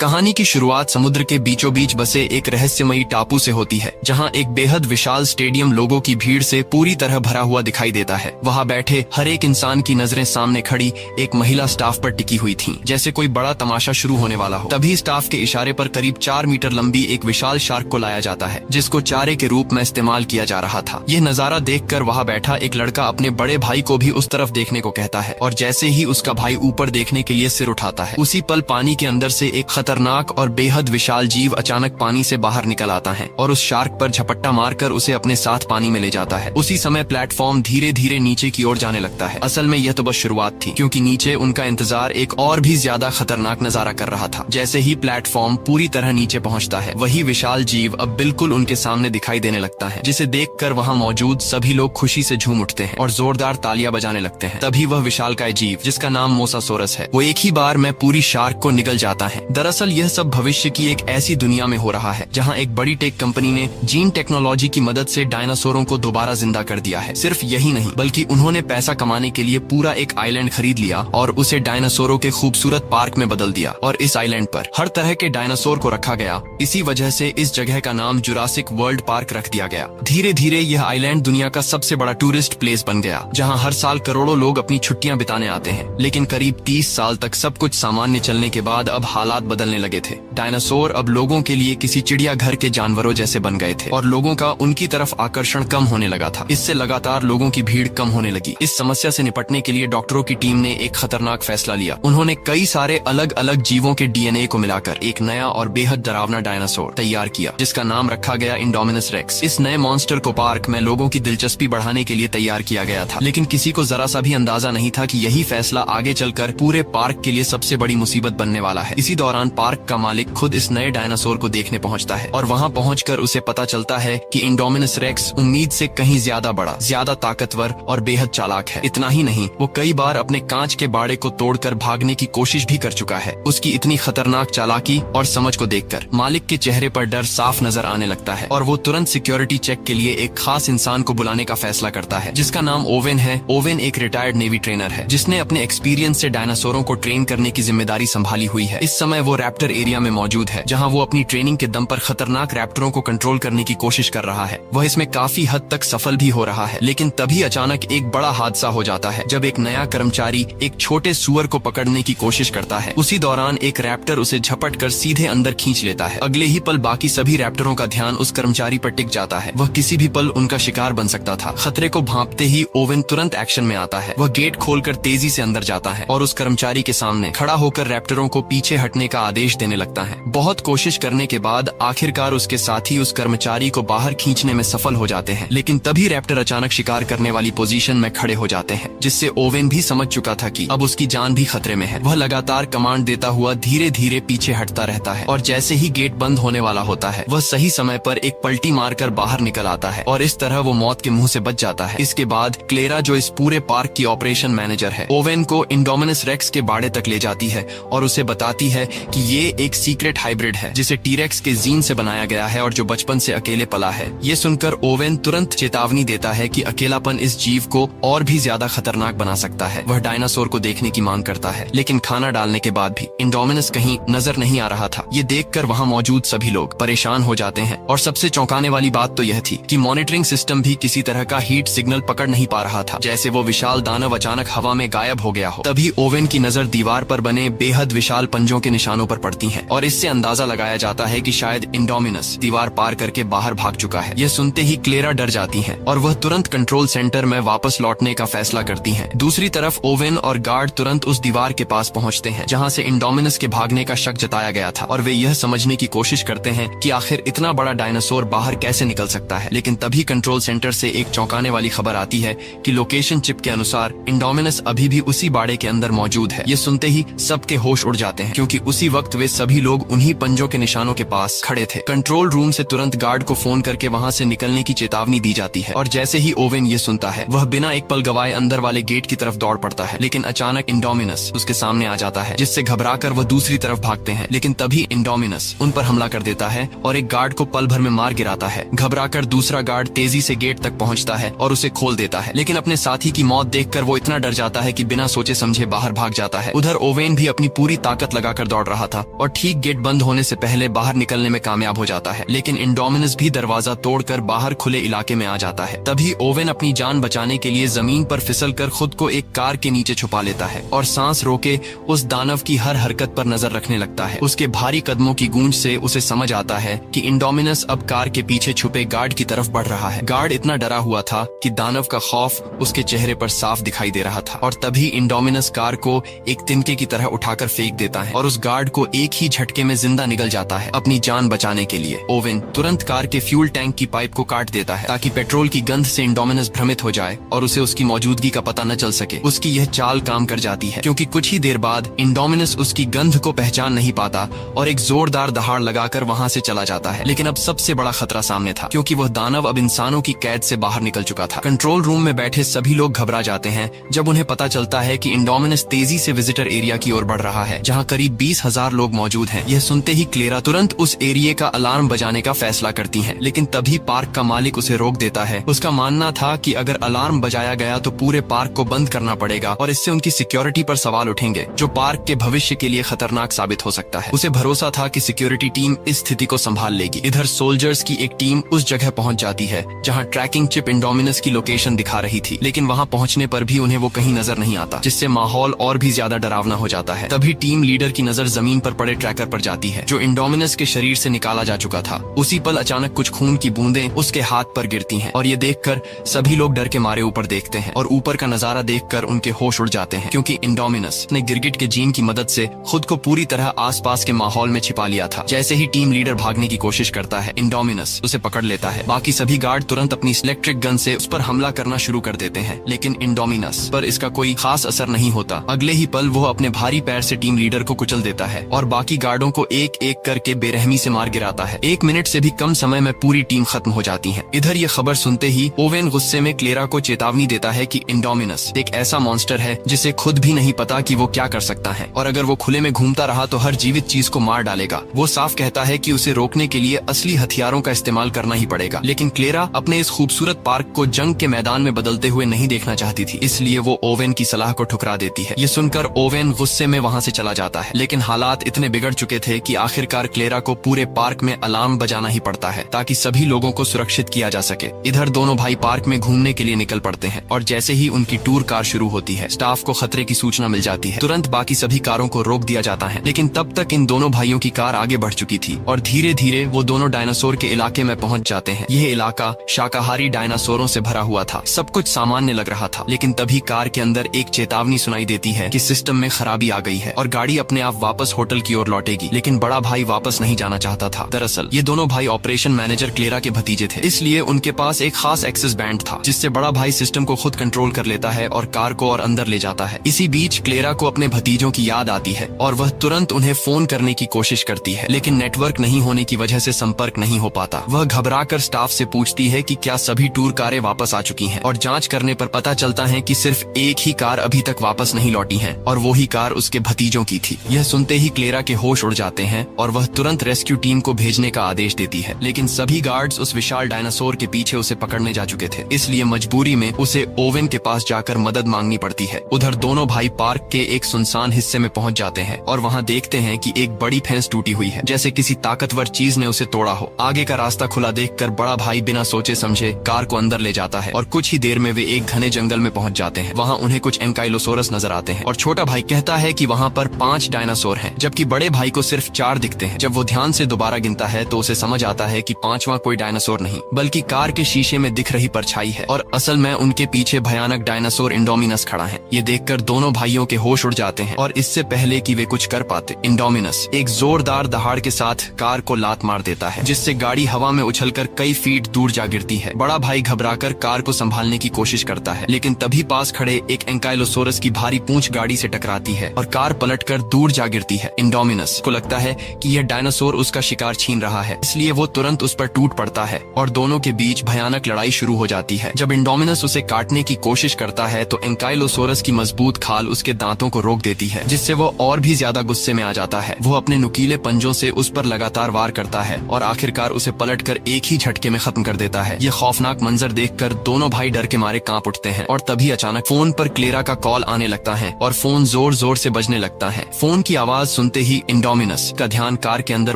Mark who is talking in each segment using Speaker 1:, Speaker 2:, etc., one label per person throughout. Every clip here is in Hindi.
Speaker 1: कहानी की शुरुआत समुद्र के बीचों बीच बसे एक रहस्यमयी टापू से होती है, जहां एक बेहद विशाल स्टेडियम लोगों की भीड़ से पूरी तरह भरा हुआ दिखाई देता है। वहां बैठे हर एक इंसान की नजरें सामने खड़ी एक महिला स्टाफ पर टिकी हुई थीं, जैसे कोई बड़ा तमाशा शुरू होने वाला हो। तभी स्टाफ के इशारे पर करीब 4 मीटर लंबी एक विशाल शार्क को लाया जाता है, जिसको चारे के रूप में इस्तेमाल किया जा रहा था। यह नजारा देखकर वहां बैठा एक लड़का अपने बड़े भाई को भी उस तरफ देखने को कहता है, और जैसे ही उसका भाई ऊपर देखने के लिए सिर उठाता है, उसी पल पानी के अंदर से एक खतरनाक और बेहद विशाल जीव अचानक पानी से बाहर निकल आता है और उस शार्क पर झपट्टा मारकर उसे अपने साथ पानी में ले जाता है। उसी समय प्लेटफॉर्म धीरे धीरे नीचे की ओर जाने लगता है। असल में यह तो बस शुरुआत थी, क्योंकि नीचे उनका इंतजार एक और भी ज्यादा खतरनाक नजारा कर रहा था। जैसे ही प्लेटफॉर्म पूरी तरह नीचे पहुंचता है, वही विशाल जीव अब बिल्कुल उनके सामने दिखाई देने लगता है, जिसे देखकर वहां मौजूद सभी लोग खुशी से झूम उठते हैं और जोरदार तालियां बजाने लगते हैं। तभी वह विशालकाय जीव, जिसका नाम मोसासोरस है, वो एक ही बार में पूरी शार्क को निगल जाता है। दरअसल यह सब भविष्य की एक ऐसी दुनिया में हो रहा है, जहां एक बड़ी टेक कंपनी ने जीन टेक्नोलॉजी की मदद से डायनासोरों को दोबारा जिंदा कर दिया है। सिर्फ यही नहीं, बल्कि उन्होंने पैसा कमाने के लिए पूरा एक आइलैंड खरीद लिया और उसे डायनासोरों के खूबसूरत पार्क में बदल दिया, और इस आइलैंड पर हर तरह के डायनासोर को रखा गया। इसी वजह से इस जगह का नाम जुरासिक वर्ल्ड पार्क रख दिया गया। धीरे धीरे यह आइलैंड दुनिया का सबसे बड़ा टूरिस्ट प्लेस बन गया, जहां हर साल करोड़ों लोग अपनी छुट्टियां बिताने आते हैं। लेकिन करीब 30 साल तक सब कुछ सामान्य चलने के बाद अब हालात बदलने लगे थे। डायनासोर अब लोगों के लिए किसी चिड़ियाघर के जानवरों जैसे बन गए थे, और लोगों का उनकी तरफ आकर्षण कम होने लगा था। इससे लगातार लोगों की भीड़ कम होने लगी। इस समस्या से निपटने के लिए डॉक्टरों की टीम ने एक खतरनाक फैसला लिया। उन्होंने कई सारे अलग अलग जीवों के डीएनए को मिलाकर एक नया और बेहद डरावना डायनासोर तैयार किया, जिसका नाम रखा गया इंडोमिनस रेक्स। इस नए मॉन्स्टर को पार्क में लोगों की दिलचस्पी बढ़ाने के लिए तैयार किया गया था, लेकिन किसी को जरा सा भी अंदाजा नहीं था कि यही फैसला आगे चलकर पूरे पार्क के लिए सबसे बड़ी मुसीबत बनने वाला है। इसी दौरान पार्क का मालिक खुद इस नए डायनासोर को देखने पहुंचता है, और वहां पहुंचकर उसे पता चलता है कि इंडोमिनस रेक्स उम्मीद से कहीं ज्यादा बड़ा, ज्यादा ताकतवर और बेहद चालाक है। इतना ही नहीं, वो कई बार अपने कांच के बाड़े को तोड़कर भागने की कोशिश भी कर चुका है। उसकी इतनी खतरनाक चालाकी और समझ को देखकर मालिक के चेहरे पर डर साफ नजर आने लगता है, और वो तुरंत सिक्योरिटी चेक के लिए एक खास इंसान को बुलाने का फैसला करता है, जिसका नाम ओवेन है। ओवेन एक रिटायर्ड नेवी ट्रेनर है, जिसने अपने एक्सपीरियंस से डायनासोरों को ट्रेन करने की जिम्मेदारी संभाली हुई है। इस समय वो रैप्टर एरिया में मौजूद है, जहां वो अपनी ट्रेनिंग के दम पर खतरनाक रैप्टरों को कंट्रोल करने की कोशिश कर रहा है। वह इसमें काफी हद तक सफल भी हो रहा है, लेकिन तभी अचानक एक बड़ा हादसा हो जाता है, जब एक नया कर्मचारी एक छोटे सुअर को पकड़ने की कोशिश करता है। उसी दौरान एक रैप्टर उसे झपट कर सीधे अंदर खींच लेता है। अगले ही पल बाकी सभी रैप्टरों का ध्यान उस कर्मचारी पर टिक जाता है। वह किसी भी पल उनका शिकार बन सकता था। खतरे को भांपते ही ओवेन तुरंत एक्शन में आता है। वह गेट खोलकर तेजी से अंदर जाता है और उस कर्मचारी के सामने खड़ा होकर रैप्टरों को पीछे हटने का आदेश देने लगता है। बहुत कोशिश करने के बाद आखिरकार उसके साथी उस कर्मचारी को बाहर खींचने में सफल हो जाते हैं, लेकिन तभी रैप्टर अचानक शिकार करने वाली पोजीशन में खड़े हो जाते हैं, जिससे ओवेन भी समझ चुका था कि अब उसकी जान भी खतरे में है। वह लगातार कमांड देता हुआ धीरे धीरे पीछे हटता रहता है, और जैसे ही गेट बंद होने वाला होता है, वह सही समय पर एक पलटी मारकर बाहर निकल आता है, और इस तरह वो मौत के मुंह से बच जाता है। इसके बाद क्लेरा, जो इस पूरे पार्क की ऑपरेशन मैनेजर है, ओवेन को इंडोमिनस रेक्स के बाड़े तक ले जाती है और उसे बताती है कि ये एक सीक्रेट हाइब्रिड है, जिसे टीरेक्स के जीन से बनाया गया है और जो बचपन से अकेले पला है। ये सुनकर ओवेन तुरंत चेतावनी देता है कि अकेलापन इस जीव को और भी ज्यादा खतरनाक बना सकता है। वह डायनासोर को देखने की मांग करता है, लेकिन खाना डालने के बाद भी इंडोमिनस कहीं नजर नहीं आ रहा था। ये देखकर वहां मौजूद सभी लोग परेशान हो जाते हैं, और सबसे चौंकाने वाली बात तो यह थी कि मॉनिटरिंग सिस्टम भी किसी तरह का हीट सिग्नल पकड़ नहीं पा रहा था, जैसे वो विशाल दानव अचानक हवा में गायब हो गया हो। तभी ओवेन की नजर दीवार पर बने बेहद विशाल पंजों के निशानों पर पड़ती है, और इससे अंदाजा लगाया जाता है कि शायद इंडोमिनस दीवार पार करके बाहर भाग चुका है। यह सुनते ही क्लेरा डर जाती हैं, और वह तुरंत कंट्रोल सेंटर में वापस लौटने का फैसला करती हैं। दूसरी तरफ ओवेन और गार्ड तुरंत उस दीवार के पास पहुंचते हैं, जहां से इंडोमिनस के भागने का शक जताया गया था, और वे यह समझने की कोशिश करते हैं कि आखिर इतना बड़ा डायनासोर बाहर कैसे निकल सकता है। लेकिन तभी कंट्रोल सेंटर से एक चौंकाने वाली खबर आती है कि लोकेशन चिप के अनुसार इंडोमिनस अभी भी उसी बाड़े के अंदर मौजूद है। ये सुनते ही सबके होश उड़ जाते हैं, क्योंकि उसी वक्त वे सभी लोग उन्हीं पंजों के निशानों के पास खड़े थे। कंट्रोल रूम से तुरंत गार्ड को फोन करके वहां से निकलने की चेतावनी दी जाती है, और जैसे ही ओवेन ये सुनता है, वह बिना एक पल गवाए अंदर वाले गेट की तरफ दौड़ पड़ता है। लेकिन अचानक इंडोमिनस उसके सामने आ जाता है, जिससे घबराकर वह दूसरी तरफ भागते हैं। लेकिन तभी इंडोमिनस उन पर हमला कर देता है और एक गार्ड को पल भर में मार गिराता है। घबराकर दूसरा गार्ड तेजी से गेट तक पहुंचता है और उसे खोल देता है, लेकिन अपने साथी की मौत देखकर वो इतना डर जाता है कि बिना सोचे समझे बाहर भाग जाता है। उधर ओवेन भी अपनी पूरी ताकत लगाकर दौड़ रहा था और ठीक गेट बंद होने से पहले बाहर निकलने में कामयाब हो जाता है, लेकिन इंडोमिनस भी दरवाजा तोड़कर बाहर खुले इलाके में आ जाता है। तभी ओवेन अपनी जान बचाने के लिए जमीन पर फिसलकर खुद को एक कार के नीचे छुपा लेता है और सांस रोके उस दानव की हर हरकत पर नजर रखने लगता है। उसके भारी कदमों की गूंज से उसे समझ आता है कि इंडोमिनस अब कार के पीछे छुपे गार्ड की तरफ बढ़ रहा है। गार्ड इतना डरा हुआ था कि दानव का खौफ उसके चेहरे पर साफ दिखाई दे रहा था और तभी इंडोमिनस कार को एक तिनके की तरह उठाकर फेंक देता है और उस गार्ड को एक ही झटके में जिंदा निगल जाता है। अपनी जान बचाने के लिए ओवेन तुरंत कार के फ्यूल टैंक की पाइप को काट देता है ताकि पेट्रोल की गंध से इंडोमिनस भ्रमित हो जाए और उसे उसकी मौजूदगी का पता न चल सके। उसकी यह चाल काम कर जाती है क्योंकि कुछ ही देर बाद इंडोमिनस उसकी गंध को पहचान नहीं पाता और एक जोरदार दहाड़ लगाकर वहाँ से चला जाता है। लेकिन अब सबसे बड़ा खतरा सामने था क्योंकि वह दानव अब इंसानों की कैद से बाहर निकल चुका था। कंट्रोल रूम में बैठे सभी लोग घबरा जाते हैं जब उन्हें पता चलता है कि इंडोमिनस तेजी से विजिटर एरिया की ओर बढ़ रहा है जहाँ करीब 20,000 लोग मौजूद हैं। यह सुनते ही क्लेरा तुरंत उस एरिया का अलार्म बजाने का फैसला करती है, लेकिन तभी पार्क का मालिक उसे रोक देता है। उसका मानना था कि अगर अलार्म बजाया गया तो पूरे पार्क को बंद करना पड़ेगा और इससे उनकी सिक्योरिटी पर सवाल उठेंगे जो पार्क के भविष्य के लिए खतरनाक साबित हो सकता है। उसे भरोसा था कि सिक्योरिटी टीम इस स्थिति को संभाल लेगी। इधर सोल्जर्स की एक टीम उस जगह पहुंच जाती है जहां ट्रैकिंग चिप इंडोमिनस की लोकेशन दिखा रही थी, लेकिन वहां पहुंचने पर भी उन्हें वो कहीं नजर नहीं आता, जिससे माहौल और भी ज्यादा डरावना हो जाता है। तभी टीम लीडर की नजर जमीन पर पड़े ट्रैकर पर जाती है जो इंडोमिनस के शरीर से निकाला जा चुका था। उसी पल अचानक कुछ खून की बूंदें उसके हाथ पर गिरती हैं और ये देखकर सभी लोग डर के मारे ऊपर देखते हैं और ऊपर का नजारा देखकर उनके होश उड़ जाते हैं क्योंकि इंडोमिनस ने गिरगिट के जीन की मदद से खुद को पूरी तरह आसपास के माहौल में छिपा लिया था। जैसे ही टीम लीडर भागने की कोशिश करता है, इंडोमिनस उसे पकड़ लेता है। बाकी सभी गार्ड तुरंत अपनी इलेक्ट्रिक गन से उस पर हमला करना शुरू कर देते हैं, लेकिन इंडोमिनस पर इसका कोई खास असर नहीं होता। अगले ही पल वो अपने भारी पैर से टीम लीडर को कुचल देता है और बाकी गार्डों को एक एक करके बेरहमी से मार गिराता है। 1 मिनट से भी कम समय में पूरी टीम खत्म हो जाती है। इधर ये खबर सुनते ही ओवेन गुस्से में क्लेरा को चेतावनी देता है कि इंडोमिनस एक ऐसा मॉन्स्टर है जिसे खुद भी नहीं पता कि वो क्या कर सकता है और अगर वो खुले में घूमता रहा तो हर जीवित चीज को मार डालेगा। वो साफ कहता है कि उसे रोकने के लिए असली हथियारों का इस्तेमाल करना ही पड़ेगा, लेकिन क्लेरा अपने इस खूबसूरत पार्क को जंग के मैदान में बदलते हुए नहीं देखना चाहती थी, इसलिए वो ओवेन की सलाह को ठुकरा देती है। ये सुनकर ओवेन गुस्से में वहाँ से चला जाता है, लेकिन हालात इतने बिगड़ चुके थे कि आखिरकार क्लेरा को पूरे पार्क में अलार्म बजाना ही पड़ता है ताकि सभी लोगों को सुरक्षित किया जा सके। इधर दोनों भाई पार्क में घूमने के लिए निकल पड़ते हैं और जैसे ही उनकी टूर कार शुरू होती है, स्टाफ को खतरे की सूचना मिल जाती है। तुरंत बाकी सभी कारों को रोक दिया जाता है, लेकिन तब तक इन दोनों भाइयों की कार आगे बढ़ चुकी थी और धीरे धीरे वो दोनों डायनासोर के इलाके में पहुंच जाते हैं। यह इलाका शाकाहारी डायनासोरों से भरा हुआ था। सब कुछ सामान्य लग रहा था, लेकिन तभी कार के अंदर एक चेतावनी सुनाई देती है कि सिस्टम में खराबी आ गई है और गाड़ी अपने आप वापस होटल की ओर लौटेगी। लेकिन बड़ा भाई वापस नहीं जाना चाहता था। दरअसल ये दोनों भाई ऑपरेशन मैनेजर क्लेरा के भतीजे थे, इसलिए उनके पास एक खास एक्सेस बैंड था जिससे बड़ा भाई सिस्टम को खुद कंट्रोल कर लेता है और कार को और अंदर ले जाता है। इसी बीच क्लेरा को अपने भतीजों की याद आती है और वह तुरंत उन्हें फोन करने की कोशिश करती है, लेकिन नेटवर्क नहीं होने की वजह से संपर्क नहीं हो पाता। वह घबराकर स्टाफ से पूछती है कि क्या सभी टूर कारें वापस आ चुकी हैं और जांच करने पर पता चलता है कि सिर्फ एक ही कार अभी तक वापस नहीं लौटी है और वो ही कार उसके भतीजों की थी। यह सुनते ही क्लेरा के होश उड़ जाते हैं और वह तुरंत रेस्क्यू टीम को भेजने का आदेश देती है, लेकिन सभी गार्ड्स उस विशाल डायनासोर के पीछे उसे पकड़ने जा चुके थे, इसलिए मजबूरी में उसे ओवेन के पास जाकर मदद मांगनी पड़ती है। उधर दोनों भाई पार्क के एक सुनसान हिस्से में पहुंच जाते हैं और वहां देखते हैं कि एक बड़ी फेंस टूटी हुई है, जैसे किसी ताकतवर चीज ने उसे तोड़ा हो। आगे का रास्ता खुला देखकर बड़ा भाई बिना सोचे समझे कार को अंदर ले जाता है और कुछ ही देर में वे एक घने जंगल में पहुंच जाते हैं। वहां उन्हें कुछ एंकाइलोसोरस नजर आते हैं और छोटा भाई कहता है कि वहां पर 5 डायनासोर हैं, जबकि बड़े भाई को सिर्फ 4 दिखते हैं। जब वो ध्यान से दोबारा गिनता है तो उसे समझ आता है कि 5वां कोई डायनासोर नहीं बल्कि कार के शीशे में दिख रही परछाई है और असल में उनके पीछे भयानक डायनासोर इंडोमिनस खड़ा है। ये देखकर दोनों भाइयों के होश उड़ जाते हैं और इससे पहले कि वे कुछ कर पाते, इंडोमिनस एक जोरदार दहाड़ के साथ कार को लात मार देता है, जिससे गाड़ी हवा में उछलकर कई फीट दूर जा गिरती है। बड़ा भाई घबराकर कार को संभालने की कोशिश करता है, लेकिन तभी पास खड़े एक एंकाइलोसोरस की भारी पूंछ गाड़ी से टकराती है और कार पलटकर दूर जा गिरती है। इंडोमिनस को लगता है कि यह डायनासोर उसका शिकार छीन रहा है, इसलिए वो तुरंत उस पर टूट पड़ता है और दोनों के बीच भयानक लड़ाई शुरू हो जाती है। जब इंडोमिनस उसे काटने की कोशिश करता है तो एंकाइलोसोरस की मजबूत खाल उसके दांतों को रोक देती है, जिससे वो और भी ज्यादा गुस्से में आ जाता है। वो अपने नुकीले पंजों से उस पर लगातार वार करता है और आखिरकार उसे पलटकर एक ही झटके में खत्म कर देता है। ये खौफनाक मंजर देखकर दोनों भाई डर के मारे कांप उठते हैं और तभी अचानक फोन पर क्लेरा का कॉल आने लगता है और फोन जोर जोर से बजने लगता है। फोन की आवाज सुनते ही इंडोमिनस का ध्यान कार के अंदर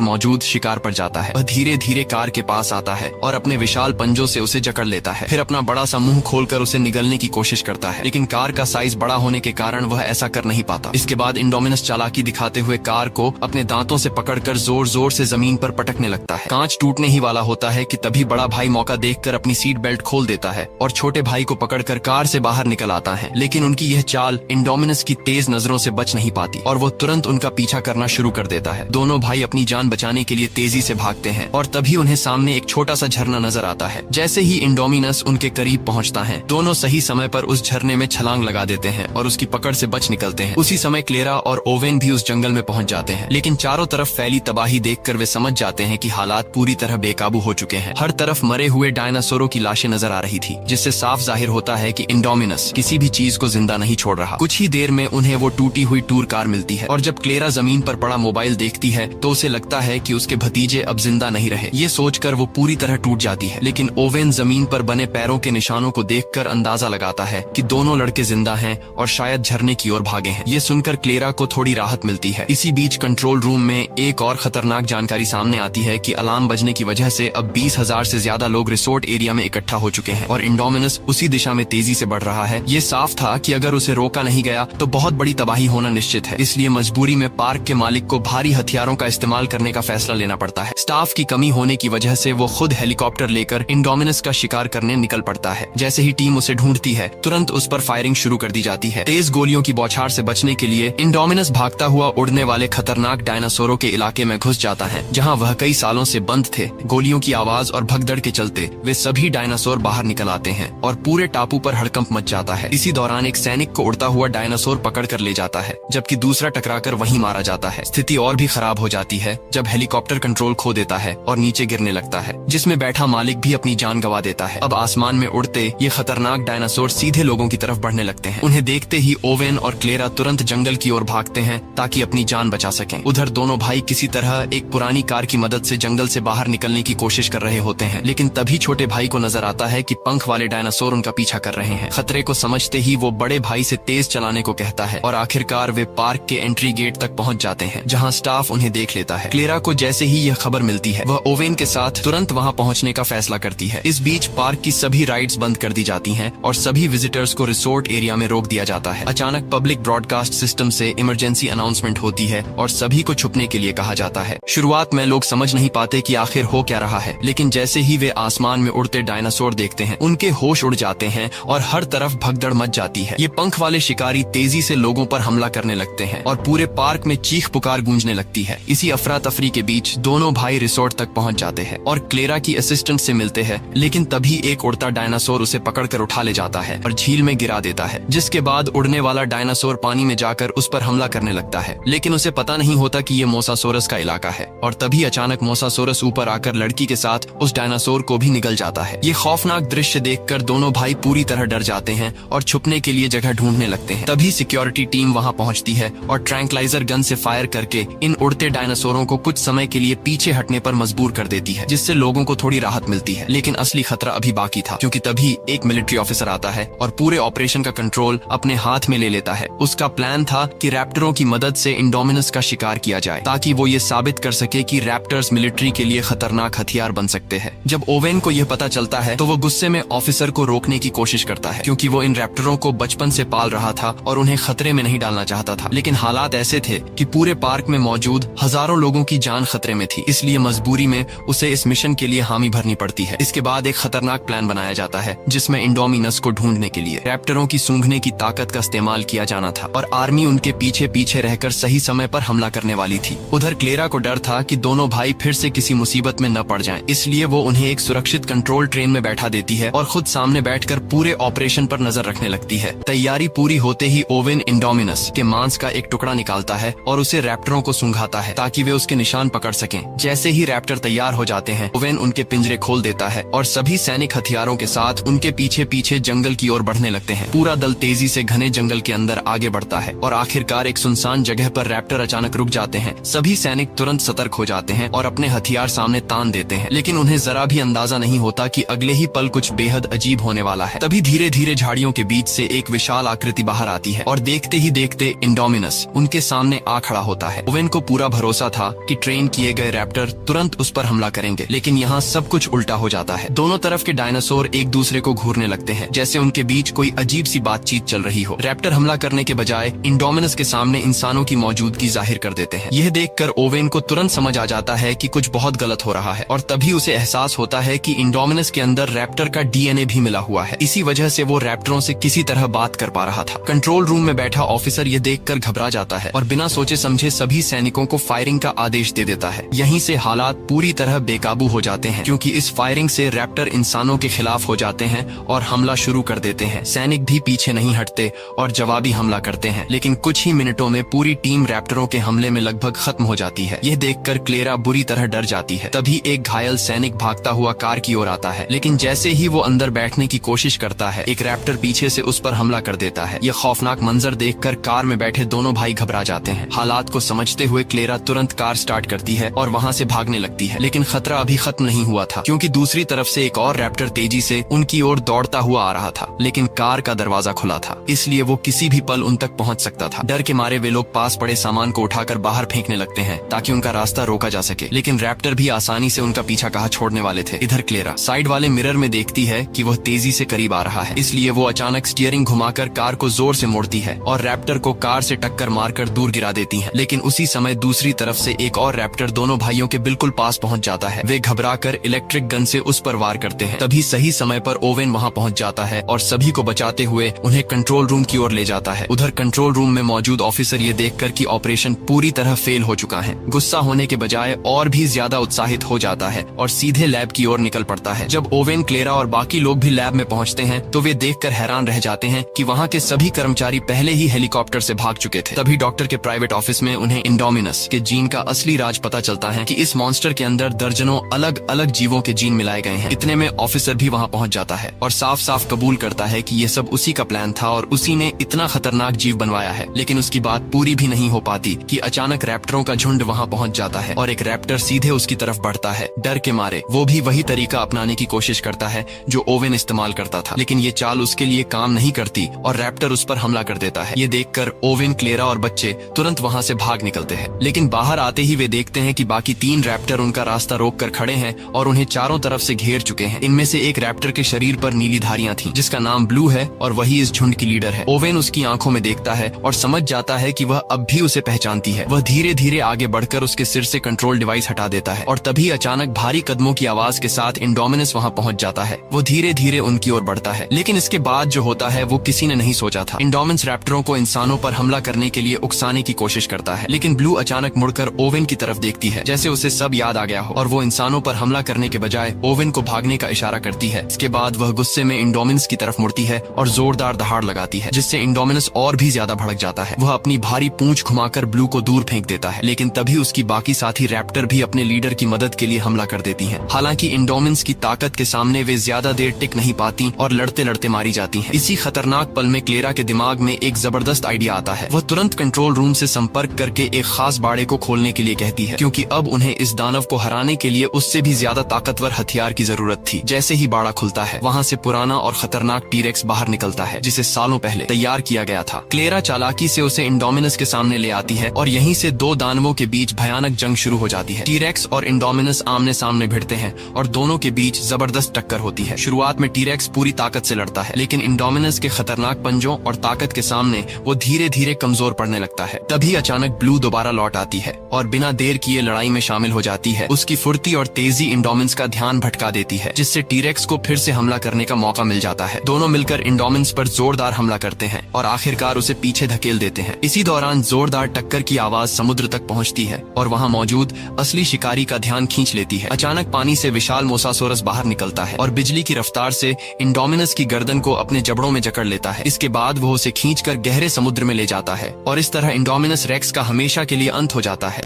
Speaker 1: मौजूद शिकार पर जाता है। वह धीरे धीरे कार के पास आता है और अपने विशाल पंजों से उसे जकड़ लेता है। फिर अपना बड़ा सा मुंह खोलकर उसे निगलने की कोशिश करता है, लेकिन कार का साइज बड़ा होने के कारण वह ऐसा कर नहीं पाता। इसके बाद इंडोमिनस चालाकी दिखाते हुए कार को अपने दांतों से पकड़कर जोर जोर से जमीन पर पटकने लगता है। कांच टूटने ही वाला होता है कि तभी बड़ा भाई मौका देखकर अपनी सीट बेल्ट खोल देता है और छोटे भाई को पकड़कर कार से बाहर निकल आता है। लेकिन उनकी यह चाल इंडोमिनस की तेज नजरों से बच नहीं पाती और वो तुरंत उनका पीछा करना शुरू कर देता है। दोनों भाई अपनी जान बचाने के लिए तेजी से भागते हैं और तभी उन्हें सामने एक छोटा सा झरना नजर आता है। जैसे ही इंडोमिनस उनके करीब पहुंचता है, दोनों सही समय पर उस झरने में छलांग लगा देते हैं और उसकी पकड़ से बच निकलते हैं। उसी समय क्लेरा और ओवेन भी उस जंगल में पहुंच जाते हैं, लेकिन चारों तरफ फैली तबाही देखकर वे समझ जाते हैं कि हालात पूरी तरह बेकाबू हो चुके हैं। हर तरफ मरे हुए डायनासोरों की लाशें नजर आ रही थी, जिससे साफ जाहिर होता है कि इंडोमिनस किसी भी चीज को जिंदा नहीं छोड़ रहा। कुछ ही देर में उन्हें वो टूटी हुई टूर कार मिलती है और जब क्लेरा जमीन पर पड़ा मोबाइल देखती है तो उसे लगता है कि उसके भतीजे अब जिंदा नहीं रहे। ये सोचकर वो पूरी तरह टूट जाती है, लेकिन ओवेन जमीन पर बने पैरों के निशानों को देखकर अंदाजा लगाता है कि दोनों लड़के जिंदा हैं और शायद झरने की ओर भागे हैं। ये सुनकर क्लेरा को थोड़ी राहत मिलती है। इसी बीच कंट्रोल रूम में एक और खतरनाक जानकारी सामने आती है कि अलार्म बजने की वजह से अब 20,000 से ज्यादा लोग रिसोर्ट एरिया में इकट्ठा हो चुके हैं और इंडोमिनस उसी दिशा में तेजी से बढ़ रहा है। ये साफ था कि अगर उसे रोका नहीं गया तो बहुत बड़ी तबाही होना निश्चित है। इसलिए मजबूरी में पार्क के मालिक को भारी हथियारों का इस्तेमाल करने का फैसला लेना पड़ता है। स्टाफ की कमी होने की वजह से वो खुद हेलीकॉप्टर लेकर इंडोमिनस का शिकार करने निकल पड़ता है। जैसे ही टीम उसे ढूंढती है, तुरंत उस पर फायरिंग शुरू कर दी जाती है। तेज गोलियों की बौछार से बचने के लिए इंडोमिनस भागता हुआ उड़ने वाले खतरनाक डायनासोरों के इलाके में घुस जाता है, जहां वह कई सालों से बंद थे। गोलियों की आवाज और भगदड़ के चलते वे सभी डायनासोर बाहर निकल आते हैं और पूरे टापू पर हड़कंप मच जाता है। इसी दौरान एक सैनिक को उड़ता हुआ डायनासोर पकड़ कर ले जाता है, जबकि दूसरा टकराकर वहीं मारा जाता है। स्थिति और भी खराब हो जाती है जब हेलीकॉप्टर कंट्रोल खो देता है और नीचे गिरने लगता है, जिसमें बैठा मालिक भी अपनी जान गंवा देता है। अब आसमान में उड़ते ये खतरनाक डायनासोर सीधे लोगों की तरफ बढ़ने लगते हैं। उन्हें देखते ही ओवेन और क्लेरा तुरंत जंगल की ओर भागते हैं ताकि अपनी जान बचा सकें। उधर दोनों भाई किसी तरह एक पुरानी कार की मदद से जंगल से बाहर निकलने की कोशिश कर रहे होते हैं, लेकिन तभी छोटे भाई को नजर आता है कि पंख वाले डायनासोर उनका पीछा कर रहे हैं। खतरे को समझते ही वो बड़े भाई से तेज चलाने को कहता है और आखिरकार वे पार्क के एंट्री गेट तक पहुंच जाते हैं, जहां स्टाफ उन्हें देख लेता है। क्लेरा को जैसे ही यह खबर मिलती है, वह ओवेन के साथ तुरंत वहां पहुंचने का फैसला करती है। इस बीच पार्क की सभी राइड्स बंद कर दी जाती हैं और सभी विजिटर्स को रिसोर्ट एरिया में रोक दिया जाता है। अचानक पब्लिक ब्रॉडकास्ट सिस्टम से इमरजेंसी अनाउंसमेंट होती है और सभी को छुपने के लिए कहा जाता है। शुरुआत में लोग समझ नहीं पाते कि आखिर हो क्या रहा है, लेकिन जैसे ही वे आसमान में उड़ते डायनासोर देखते हैं, उनके होश उड़ जाते हैं और हर तरफ भगदड़ मच जाती है। ये पंख वाले शिकारी तेजी से लोगों पर हमला करने लगते हैं और पूरे पार्क में चीख पुकार गूंजने लगती है। इसी अफरा तफरी के बीच दोनों भाई रिसोर्ट तक पहुंच जाते हैं और क्लेरा की असिस्टेंट से मिलते हैं, लेकिन तभी एक उड़ता डायनासोर उसे पकड़कर उठा ले जाता है और झील में गिरा देता है, जिसके बाद उड़ने वाला डायनासोर पानी में जाकर उस पर हमला करने लगता है। लेकिन उसे पता नहीं होता कि ये मोसासोरस का इलाका है और तभी अचानक मोसासोरस ऊपर आकर लड़की के साथ उस डायनासोर को भी निगल जाता है। ये खौफनाक दृश्य देखकर दोनों भाई पूरी तरह डर जाते हैं और छुपने के लिए जगह ढूंढने लगते हैं। तभी सिक्योरिटी टीम वहां पहुंचती है और ट्रैंक्लाइजर गन से फायर करके इन उड़ते डायनासोरों को कुछ समय के लिए पीछे हटने पर मजबूर कर देती है, जिससे लोगों को थोड़ी राहत मिलती है। लेकिन असली खतरा अभी बाकी था, क्योंकि तभी एक मिलिट्री ऑफिसर आता है और पूरे ऑपरेशन का कंट्रोल अपने हाथ में ले लेता है। उसका प्लान था कि रैप्टरों की मदद से इंडोमिनस का शिकार किया जाए, ताकि वो ये साबित कर सके कि रैप्टर्स मिलिट्री के लिए खतरनाक हथियार बन सकते हैं। जब ओवेन को यह पता चलता है तो वो गुस्से में ऑफिसर को रोकने की कोशिश करता है, क्योंकि वो इन रैप्टरों को बचपन से पाल रहा था और उन्हें खतरे में नहीं डालना चाहता था। लेकिन हालात ऐसे थे कि पूरे पार्क में मौजूद हजारों लोगों की जान खतरे में थी, इसलिए मजबूरी में उसे इस मिशन के लिए हामी भरनी पड़ती है। इसके बाद एक खतरनाक प्लान बनाया जाता है, जिसमें इंडोमिनस को ढूंढने के लिए रैप्टरों की सूंघने की ताकत का इस्तेमाल किया जाना था और आर्मी उनके पीछे पीछे रहकर सही समय पर हमला करने वाली थी। उधर क्लेरा को डर था कि दोनों भाई फिर से किसी मुसीबत में न पड़ जाएं, इसलिए वो उन्हें एक सुरक्षित कंट्रोल ट्रेन में बैठा देती है और खुद सामने बैठकर पूरे ऑपरेशन पर नजर रखने लगती है। तैयारी पूरी होते ही ओवेन इंडोमिनस के मांस का एक टुकड़ा निकालता है और उसे रैप्टरों को सूंघाता है, ताकि वे उसके निशान पकड़ सकें। जैसे ही रैप्टर तैयार हो जाते हैं, ओवेन उनके पिंजरे खोल देता है और सभी सैनिक हथियारों के साथ उनके पीछे पीछे जंगल की ओर बढ़ने लगते हैं। पूरा दल तेजी से घने जंगल के अंदर आगे बढ़ता है और आखिरकार एक सुनसान जगह पर रैप्टर अचानक रुक जाते हैं। सभी सैनिक तुरंत सतर्क हो जाते हैं और अपने हथियार सामने तान देते हैं, लेकिन उन्हें जरा भी अंदाजा नहीं होता कि अगले ही पल कुछ बेहद अजीब होने वाला है। तभी धीरे धीरे झाड़ियों के बीच से एक विशाल आकृति बाहर आती है और देखते ही देखते इंडोमिनस उनके सामने आ खड़ा होता है। ओवेन को पूरा भरोसा था कि ट्रेन किए गए रैप्टर तुरंत उस पर हमला करेंगे, लेकिन यहाँ सब कुछ उल्टा हो जाता है। दोनों तरफ के डायनासोर एक दूसरे को घूरने लगते हैं, जैसे उनके बीच कोई अजीब सी बातचीत चल रही हो। रैप्टर हमला करने के बजाय इंडोमिनस के सामने इंसानों की मौजूदगी जाहिर कर देते हैं। यह देखकर ओवेन को तुरंत समझ आ जाता है कि कुछ बहुत गलत हो रहा है, और तभी उसे एहसास होता है कि इंडोमिनस के अंदर रैप्टर का डीएनए भी मिला हुआ है। इसी वजह से वो रैप्टरों से किसी तरह बात कर पा रहा था। कंट्रोल रूम में बैठा ऑफिसर ये देखकर घबरा जाता है और बिना सोचे समझे सभी सैनिकों को फायरिंग का आदेश दे देता है। यहीं से हालात पूरी तरह बेकाबू हो जाते हैं, क्योंकि इस फायरिंग से रैप्टर इंसानों के खिलाफ हो जाते हैं और हमला शुरू कर देते हैं। सैनिक भी पीछे नहीं हटते और जवाबी हमला करते हैं, लेकिन कुछ ही मिनटों में पूरी टीम रैप्टरों के हमले में लगभग खत्म हो जाती है। यह देखकर क्लेरा बुरी तरह डर जाती है। तभी एक घायल सैनिक भागता हुआ कार की ओर आता है, लेकिन जैसे ही वो अंदर बैठने की कोशिश करता है, एक रैप्टर पीछे से उस पर हमला कर देता है। यह खौफनाक मंजर देखकर कार में बैठे दोनों भाई घबरा जाते हैं। हालात को समझते हुए क्लेरा तुरंत कार स्टार्ट करती है और वहाँ से भागने लगती है, लेकिन खतरा अभी खत्म नहीं हुआ था, क्योंकि दूसरी तरफ से एक और रैप्टर तेजी से उनकी ओर दौड़ता हुआ आ रहा था। लेकिन कार का दरवाजा खुला था, इसलिए वो किसी भी पल उन तक पहुँच सकता था। डर के मारे वे लोग पास पड़े सामान को उठाकर बाहर फेंकने लगते हैं ताकि उनका रास्ता रोका जा सके, लेकिन रैप्टर भी आसानी से उनका पीछा कहाँ छोड़ने वाले थे। इधर क्लेरा साइड वाले मिरर में देखती है कि वह तेजी से करीब आ रहा है, इसलिए वो अचानक स्टीयरिंग घुमाकर कार को जोर से मोड़ती है और रैप्टर को कार से टक्कर मारकर दूर गिरा देती है। लेकिन उसी समय दूसरी तरफ से एक और रैप्टर दोनों भाइयों के बिल्कुल पास पहुंच जाता है। वे घबराकर इलेक्ट्रिक गन से उस पर वार करते हैं। तभी सही समय पर ओवेन वहां पहुंच जाता है और सभी को बचाते हुए उन्हें कंट्रोल रूम की ओर ले जाता है। उधर कंट्रोल रूम में मौजूद ऑफिसर ये देखकर कि ऑपरेशन पूरी तरह फेल हो चुका है, गुस्सा होने के बजाय और भी ज्यादा उत्साहित हो जाता है और सीधे लैब की ओर निकल पड़ता है। जब ओवेन, क्लेरा और बाकी लोग भी लैब में पहुंचते हैं तो वे देखकर हैरान रह जाते हैं कि वहां के सभी कर्मचारी पहले ही हेलीकॉप्टर से भाग चुके थे। तभी डॉक्टर के प्राइवेट ऑफिस में उन्हें इंडोमिनस के जीन का असली राज पता चलता है कि इस मॉन्स्टर के अंदर दर्जनों अलग अलग जीवों के जीन मिलाए गए हैं। इतने में ऑफिसर भी वहां पहुंच जाता है और साफ साफ कबूल करता है कि ये सब उसी का प्लान था और उसी ने इतना खतरनाक जीव बनवाया है। लेकिन उसकी बात पूरी भी नहीं हो पाती कि अचानक रैप्टरों का झुंड वहां पहुंच जाता है और एक रैप्टर सीधे उसकी तरफ बढ़ता है। डर के मारे वो भी वही तरीका अपनाने की कोशिश करता है जो ओवेन इस्तेमाल करता था, लेकिन ये चाल उसके लिए काम नहीं करती और रैप्टर उस पर हमला कर देता है। ये देखकर ओवेन, क्लेरा और बच्चे तुरंत वहां से भाग निकलते हैं, लेकिन बाहर आते ही वे देखते हैं कि बाकी 3 रैप्टर उनका रास्ता रोक कर खड़े हैं और उन्हें चारों तरफ से घेर चुके हैं। इनमें से एक रैप्टर के शरीर पर नीली धारियां थीं, जिसका नाम ब्लू है और वही इस झुंड की लीडर है। ओवेन उसकी आंखों में देखता है और समझ जाता है कि वह अब भी उसे पहचानती है। वह धीरे धीरे आगे बढ़कर उसके सिर से कंट्रोल डिवाइस हटा देता है और तभी अचानक भारी कदमों की आवाज के साथ इंडोमिनस वहां पहुंच जाता है। वो धीरे धीरे उनकी ओर बढ़ता है, लेकिन इसके बाद जो होता है वो किसी ने नहीं सोचा था। इंडोमिनस रैप्टरों को इंसानों पर हमला करने के लिए उकसाने की कोशिश करता है, लेकिन ब्लू अचानक मुड़कर ओवेन की तरफ देखती है, जैसे उसे सब याद आ गया हो, और वो इंसानों पर हमला करने के बजाय ओवेन को भागने का इशारा करती है। इसके बाद वह गुस्से में इंडोमिनस की तरफ मुड़ती है और जोरदार दहाड़ लगाती है, जिससे इंडोमिनस और भी ज्यादा भड़क जाता है। वह अपनी भारी पूंछ घुमाकर ब्लू को दूर फेंक देता है, लेकिन तभी उसकी बाकी साथी रैप्टर भी अपने लीडर की मदद के लिए हमला कर देती हैं। हालांकि इंडोमिनस की ताकत के सामने वे ज्यादा देर टिक नहीं पाती और लड़ते लड़ते मारी जाती हैं। इसी खतरनाक पल में क्लेरा के दिमाग में एक जबरदस्त आइडिया आता है। वह तुरंत कंट्रोल रूम से संपर्क करके एक खास बाड़े को खोलने के लिए कहती है, क्योंकि अब उन्हें इस दानव को हराने के लिए उससे भी ज्यादा ताकतवर हथियार की जरूरत थी। जैसे ही बाड़ा खुलता है, वहाँ से पुराना और खतरनाक टीरेक्स बाहर निकलता है, जिसे सालों पहले तैयार किया गया था। क्लेरा चालाकी से उसे इंडोमिनस के सामने ले आती है और यहीं से 2 दानवों के बीच भयानक जंग शुरू हो जाती है। टीरेक्स और इंडोमिनस आमने सामने भिड़ते हैं और दोनों के बीच जबरदस्त टक्कर होती है। शुरुआत में टीरेक्स पूरी ताकत से लड़ता है, लेकिन इंडोमिनस के खतरनाक पंजों और ताकत के सामने वो धीरे धीरे कमजोर पड़ने लगता है। तभी अचानक ब्लू दोबारा लौट आती है और बिना देर किए लड़ाई में शामिल हो जाती है। उसकी फुर्ती और तेजी इंडोमिनस का ध्यान भटका देती है, जिससे टीरेक्स को फिर से हमला करने का मौका मिल जाता है। दोनों मिलकर इंडोमिनस पर जोरदार हमला करते हैं और आखिरकार उसे पीछे धकेल देते हैं। इसी दौरान जोरदार टक्कर की आवाज समुद्र तक पहुंचती है और वहां मौजूद असली शिकारी का ध्यान खींच लेती है। अचानक पानी से विशाल मोसासोरस बाहर निकलता है और बिजली की रफ्तार से इंडोमिनस की गर्दन को अपने जबड़ों में जकड़ लेता है। इसके बाद वो उसे खींचकर गहरे समुद्र में ले जाता है और इस तरह इंडोमिनस रेक्स का हमेशा के लिए अंत हो जाता है।